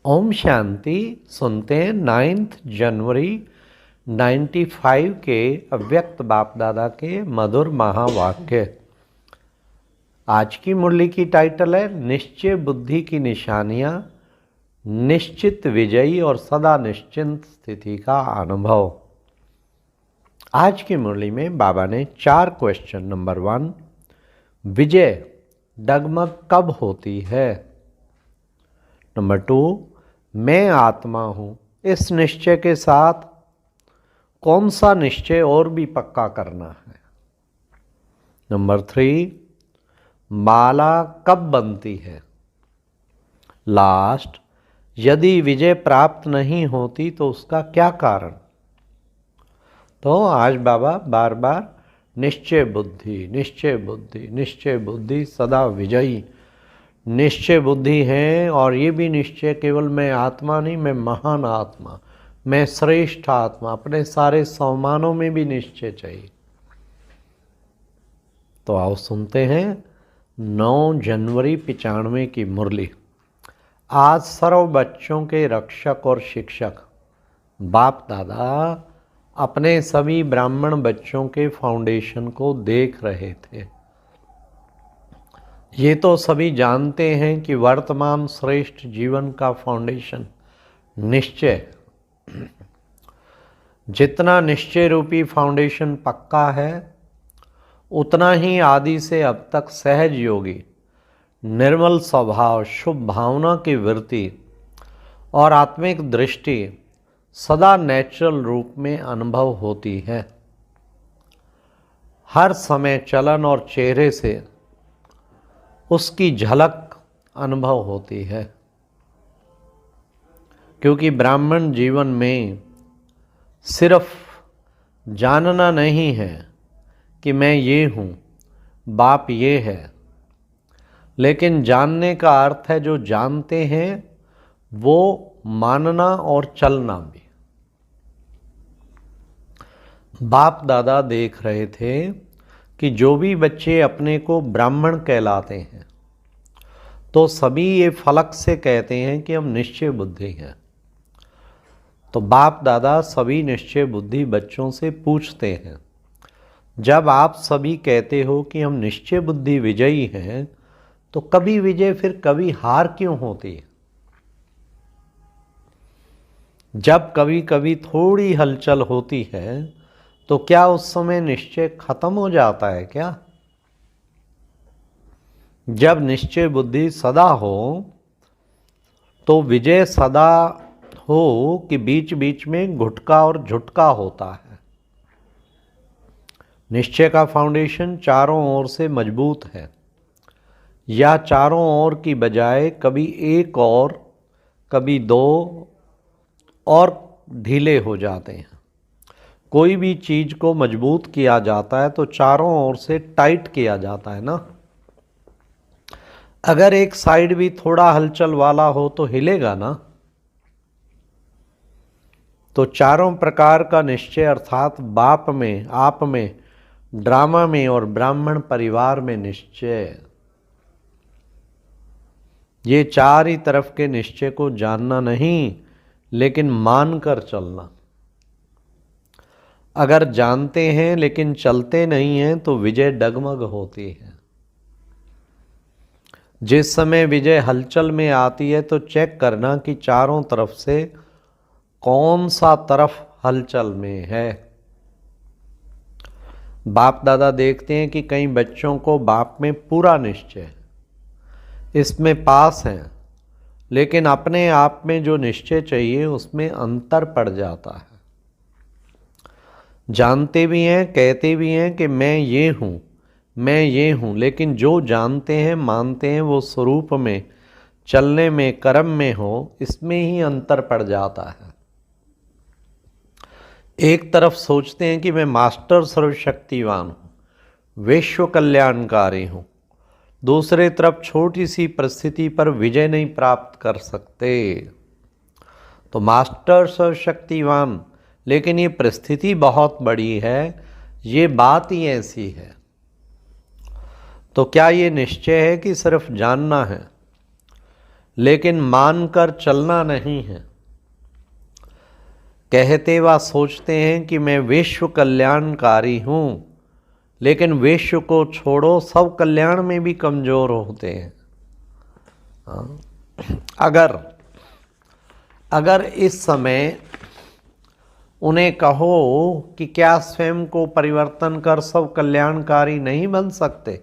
ओम शांति। सुनते हैं 9 जनवरी 95 के अव्यक्त बाप दादा के मधुर महावाक्य। आज की मुरली की टाइटल है निश्चय बुद्धि की निशानियां, निश्चित विजयी और सदा निश्चिंत स्थिति का अनुभव। आज की मुरली में बाबा ने 4 क्वेश्चन। नंबर 1, विजय डगमग कब होती है। नंबर 2, मैं आत्मा हूँ, इस निश्चय के साथ कौन सा निश्चय और भी पक्का करना है। नंबर 3, माला कब बनती है। लास्ट, यदि विजय प्राप्त नहीं होती तो उसका क्या कारण। तो आज बाबा बार बार निश्चय बुद्धि, निश्चय बुद्धि, निश्चय बुद्धि सदा विजयी निश्चय बुद्धि है। और ये भी निश्चय केवल मैं आत्मा नहीं, मैं महान आत्मा, मैं श्रेष्ठ आत्मा, अपने सारे सम्मानों में भी निश्चय चाहिए। तो आओ सुनते हैं 9 जनवरी 95 की मुरली। आज सर्व बच्चों के रक्षक और शिक्षक बाप दादा अपने सभी ब्राह्मण बच्चों के फाउंडेशन को देख रहे थे। ये तो सभी जानते हैं कि वर्तमान श्रेष्ठ जीवन का फाउंडेशन निश्चय। जितना निश्चय रूपी फाउंडेशन पक्का है, उतना ही आदि से अब तक सहज योगी, निर्मल स्वभाव, शुभ भावना की वृत्ति और आत्मिक दृष्टि सदा नेचुरल रूप में अनुभव होती है। हर समय चलन और चेहरे से उसकी झलक अनुभव होती है। क्योंकि ब्राह्मण जीवन में सिर्फ जानना नहीं है कि मैं ये हूँ, बाप ये है, लेकिन जानने का अर्थ है जो जानते हैं वो मानना और चलना भी। बाप दादा देख रहे थे कि जो भी बच्चे अपने को ब्राह्मण कहलाते हैं तो सभी ये फलक से कहते हैं कि हम निश्चय बुद्धि हैं। तो बाप दादा सभी निश्चय बुद्धि बच्चों से पूछते हैं, जब आप सभी कहते हो कि हम निश्चय बुद्धि विजयी हैं, तो कभी विजय फिर कभी हार क्यों होती है। जब कभी कभी थोड़ी हलचल होती है तो क्या उस समय निश्चय खत्म हो जाता है क्या। जब निश्चय बुद्धि सदा हो तो विजय सदा हो कि बीच बीच में घुटका और झुटका होता है। निश्चय का फाउंडेशन चारों ओर से मजबूत है, या चारों ओर की बजाय कभी एक और कभी 2 और ढीले हो जाते हैं। कोई भी चीज को मजबूत किया जाता है तो चारों ओर से टाइट किया जाता है ना। अगर एक साइड भी थोड़ा हलचल वाला हो तो हिलेगा ना। तो चारों प्रकार का निश्चय अर्थात बाप में, आप में, ड्रामा में और ब्राह्मण परिवार में निश्चय, ये 4 ही तरफ के निश्चय को जानना नहीं लेकिन मानकर चलना। अगर जानते हैं लेकिन चलते नहीं हैं तो विजय डगमग होती है। जिस समय विजय हलचल में आती है तो चेक करना कि चारों तरफ से कौन सा तरफ हलचल में है। बाप दादा देखते हैं कि कई बच्चों को बाप में पूरा निश्चय है, इसमें पास हैं, लेकिन अपने आप में जो निश्चय चाहिए उसमें अंतर पड़ जाता है। जानते भी हैं, कहते भी हैं कि मैं ये हूँ, मैं ये हूँ, लेकिन जो जानते हैं, मानते हैं, वो स्वरूप में, चलने में, कर्म में हो, इसमें ही अंतर पड़ जाता है। एक तरफ सोचते हैं कि मैं मास्टर सर्वशक्तिवान हूँ, विश्व कल्याणकारी हूँ, दूसरे तरफ छोटी सी परिस्थिति पर विजय नहीं प्राप्त कर सकते। तो मास्टर सर्वशक्तिवान, लेकिन ये परिस्थिति बहुत बड़ी है, ये बात ही ऐसी है। तो क्या ये निश्चय है कि सिर्फ जानना है। लेकिन मानकर चलना नहीं है। कहते व सोचते हैं कि मैं विश्व कल्याणकारी हूँ, लेकिन विश्व को छोड़ो, सब कल्याण में भी कमज़ोर होते हैं। अगर इस समय उन्हें कहो कि क्या स्वयं को परिवर्तन कर सब कल्याणकारी नहीं बन सकते,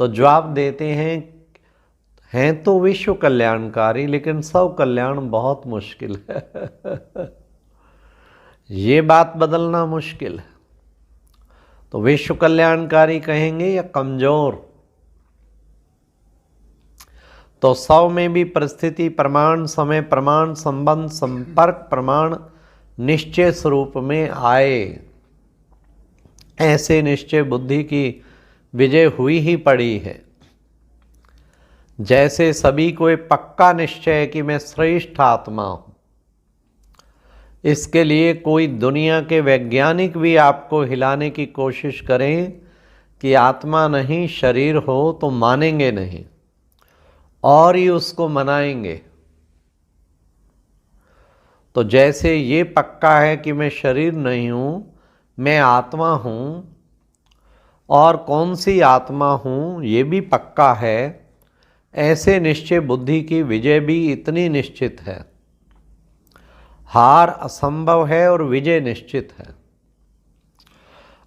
तो जवाब देते हैं तो विश्व कल्याणकारी, लेकिन सब कल्याण बहुत मुश्किल है। ये बात बदलना मुश्किल है। तो विश्व कल्याणकारी कहेंगे या कमजोर? तो सौ में भी परिस्थिति प्रमाण, समय प्रमाण, संबंध, संपर्क प्रमाण निश्चय स्वरूप में आए, ऐसे निश्चय बुद्धि की विजय हुई ही पड़ी है। जैसे सभी को एक पक्का निश्चय है कि मैं श्रेष्ठ आत्मा हूं, इसके लिए कोई दुनिया के वैज्ञानिक भी आपको हिलाने की कोशिश करें कि आत्मा नहीं शरीर हो, तो मानेंगे नहीं और ही उसको मनाएंगे। तो जैसे ये पक्का है कि मैं शरीर नहीं हूँ, मैं आत्मा हूँ, और कौन सी आत्मा हूँ ये भी पक्का है, ऐसे निश्चय बुद्धि की विजय भी इतनी निश्चित है। हार असंभव है और विजय निश्चित है।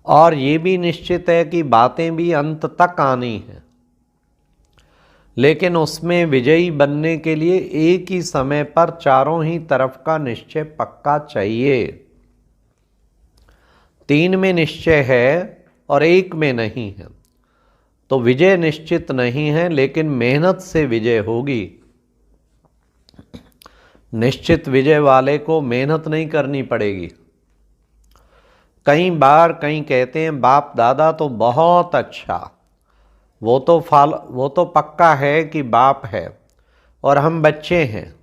और ये भी निश्चित है कि बातें भी अंत तक आनी है, लेकिन उसमें विजयी बनने के लिए एक ही समय पर चारों ही तरफ का निश्चय पक्का चाहिए। 3 में निश्चय है और 1 में नहीं है, तो विजय निश्चित नहीं है, लेकिन मेहनत से विजय होगी। निश्चित विजय वाले को मेहनत नहीं करनी पड़ेगी। कई बार कई कहते हैं बाप दादा तो बहुत अच्छा, वो तो पक्का है कि बाप है और हम बच्चे हैं,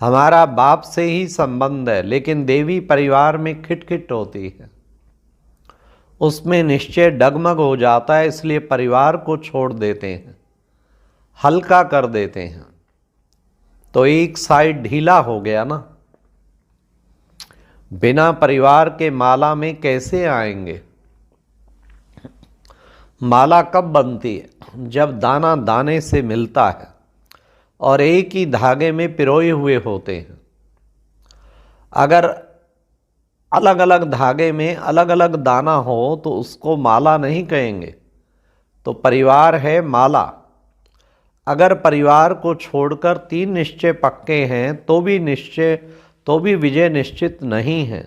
हमारा बाप से ही संबंध है, लेकिन देवी परिवार में खिटखिट होती है, उसमें निश्चय डगमग हो जाता है, इसलिए परिवार को छोड़ देते हैं, हल्का कर देते हैं, तो एक साइड ढीला हो गया ना। बिना परिवार के माला में कैसे आएंगे? माला कब बनती है? जब दाना दाने से मिलता है और एक ही धागे में पिरोए हुए होते हैं। अगर अलग अलग धागे में अलग अलग दाना हो तो उसको माला नहीं कहेंगे, तो परिवार है माला। अगर परिवार को छोड़कर 3 निश्चय पक्के हैं तो भी विजय निश्चित नहीं है।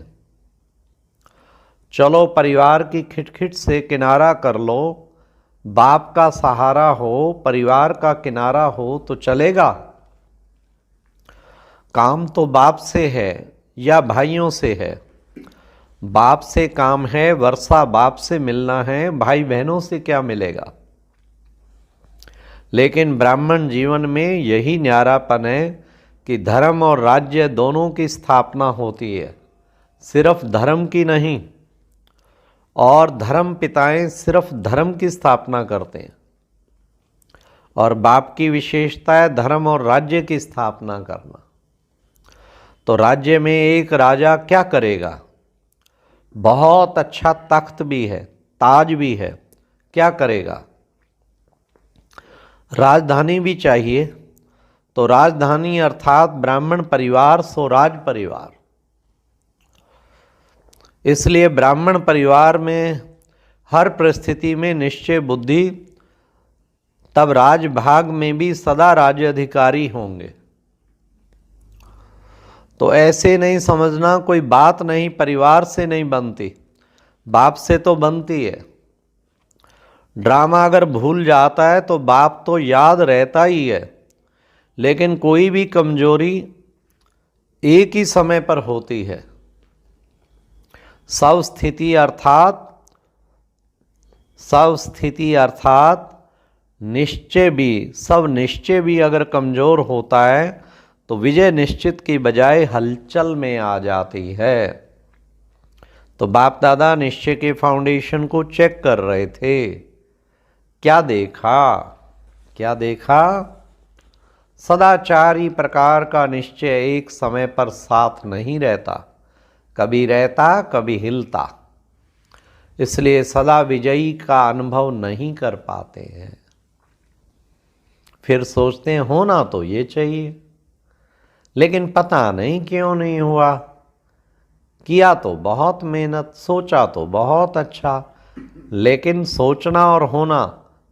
चलो परिवार की खिटखिट से किनारा कर लो, बाप का सहारा हो, परिवार का किनारा हो तो चलेगा। काम तो बाप से है या भाइयों से है। बाप से काम है, वर्षा बाप से मिलना है, भाई बहनों से क्या मिलेगा? लेकिन ब्राह्मण जीवन में यही न्यारापन है कि धर्म और राज्य दोनों की स्थापना होती है, सिर्फ धर्म की नहीं। और धर्म पिताएं सिर्फ धर्म की स्थापना करते हैं, और बाप की विशेषता है धर्म और राज्य की स्थापना करना। तो राज्य में एक राजा क्या करेगा? बहुत अच्छा तख्त भी है, ताज भी है, क्या करेगा? राजधानी भी चाहिए, तो राजधानी अर्थात ब्राह्मण परिवार सो राज परिवार। इसलिए ब्राह्मण परिवार में हर परिस्थिति में निश्चय बुद्धि, तब राजभाग में भी सदा राज्य अधिकारी होंगे। तो ऐसे नहीं समझना कोई बात नहीं परिवार से नहीं बनती, बाप से तो बनती है। ड्रामा अगर भूल जाता है तो बाप तो याद रहता ही है, लेकिन कोई भी कमजोरी एक ही समय पर होती है। सब स्थिति अर्थात निश्चय भी, सब निश्चय भी अगर कमजोर होता है तो विजय निश्चित की बजाय हलचल में आ जाती है। तो बाप दादा निश्चय के फाउंडेशन को चेक कर रहे थे। क्या देखा? सदाचारी प्रकार का निश्चय एक समय पर साथ नहीं रहता, कभी रहता कभी हिलता, इसलिए सदा विजयी का अनुभव नहीं कर पाते हैं। फिर सोचते हैं होना तो ये चाहिए, लेकिन पता नहीं क्यों नहीं हुआ। किया तो बहुत मेहनत, सोचा तो बहुत अच्छा, लेकिन सोचना और होना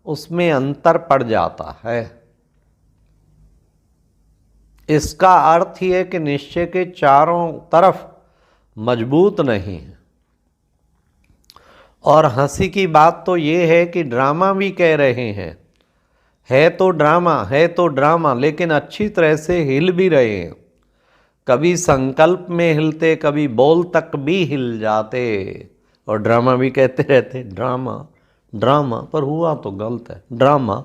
उसमें अंतर पड़ जाता है। इसका अर्थ यह है कि निश्चय के चारों तरफ मजबूत नहीं है। और हंसी की बात तो ये है कि ड्रामा भी कह रहे हैं, है तो ड्रामा, है तो ड्रामा, लेकिन अच्छी तरह से हिल भी रहे हैं। कभी संकल्प में हिलते, कभी बोल तक भी हिल जाते, और ड्रामा भी कहते रहते, ड्रामा ड्रामा, पर हुआ तो गलत है, ड्रामा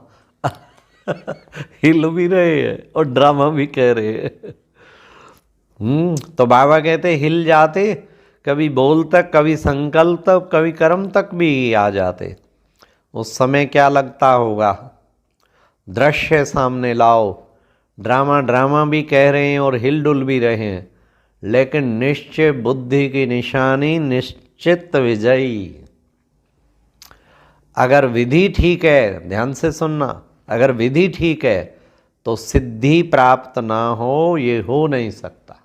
हिल भी रहे हैं और ड्रामा भी कह रहे हैं। तो बाबा कहते हिल जाते, कभी बोल तक, कभी संकल्प तक, कभी कर्म तक भी आ जाते। उस समय क्या लगता होगा? दृश्य सामने लाओ, ड्रामा ड्रामा भी कह रहे हैं और हिलडुल भी रहे हैं, लेकिन निश्चय बुद्धि की निशानी, निश्चित विजयी। अगर विधि ठीक है, ध्यान से सुनना, अगर विधि ठीक है तो सिद्धि प्राप्त ना हो, ये हो नहीं सकता।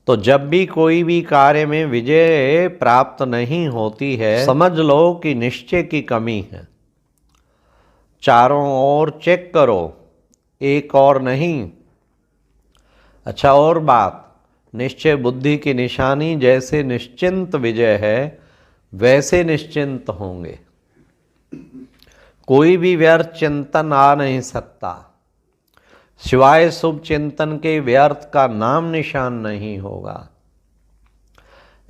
तो जब भी कोई भी कार्य में विजय प्राप्त नहीं होती है, समझ लो कि निश्चय की कमी है। चारों ओर चेक करो, एक और नहीं। अच्छा, और बात, निश्चय बुद्धि की निशानी, जैसे निश्चिंत विजय है वैसे निश्चिंत होंगे। कोई भी व्यर्थ चिंतन आ नहीं सकता, सिवाय शुभ चिंतन के व्यर्थ का नाम निशान नहीं होगा।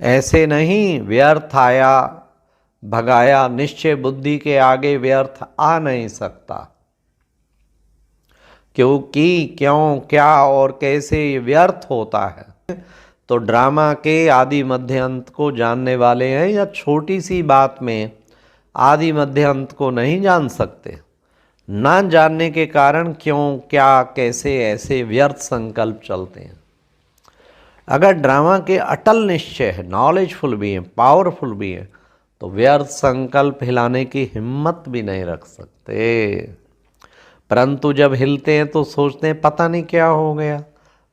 ऐसे नहीं व्यर्थ आया भगाया, निश्चय बुद्धि के आगे व्यर्थ आ नहीं सकता, क्योंकि क्यों, क्या और कैसे ये व्यर्थ होता है। तो ड्रामा के आदि मध्य अंत को जानने वाले हैं, या छोटी सी बात में आदि मध्य अंत को नहीं जान सकते। ना जानने के कारण क्यों, क्या, कैसे ऐसे व्यर्थ संकल्प चलते हैं। अगर ड्रामा के अटल निश्चय है, नॉलेजफुल भी है, पावरफुल भी है, तो व्यर्थ संकल्प हिलाने की हिम्मत भी नहीं रख सकते। परंतु जब हिलते हैं तो सोचते हैं पता नहीं क्या हो गया।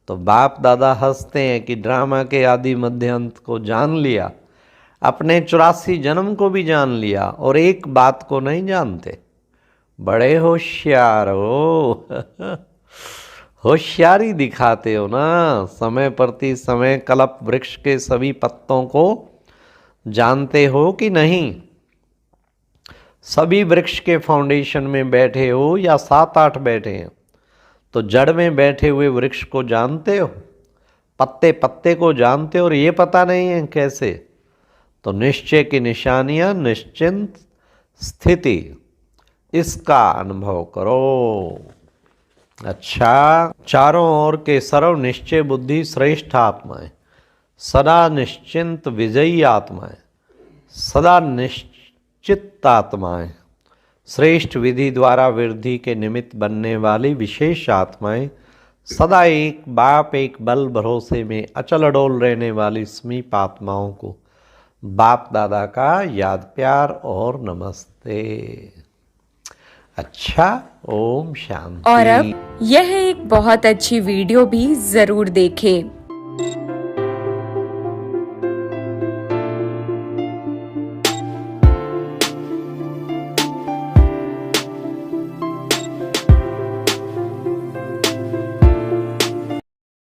तो बाप दादा हंसते हैं कि ड्रामा के आदि मध्य अंत को जान लिया, अपने 84 जन्म को भी जान लिया, और एक बात को नहीं जानते। बड़े होशियार हो होशियारी दिखाते हो ना। समय प्रति समय कल्प वृक्ष के सभी पत्तों को जानते हो कि नहीं? सभी वृक्ष के फाउंडेशन में बैठे हो या 7-8 बैठे हैं, तो जड़ में बैठे हुए वृक्ष को जानते हो, पत्ते पत्ते को जानते हो, और ये पता नहीं है कैसे। तो निश्चय की निशानियां, निश्चिंत स्थिति, इसका अनुभव करो। अच्छा, चारों ओर के सर्व निश्चय बुद्धि श्रेष्ठ आत्माएं, सदा निश्चिंत विजयी आत्माएं, सदा निश्चित आत्माएं, श्रेष्ठ विधि द्वारा वृद्धि के निमित्त बनने वाली विशेष आत्माएं, सदा एक बाप एक बल भरोसे में अचल अडोल रहने वाली समीप आत्माओं को बाप दादा का याद प्यार और नमस्ते। अच्छा, ओम शांति। और अब यह एक बहुत अच्छी वीडियो भी जरूर देखें।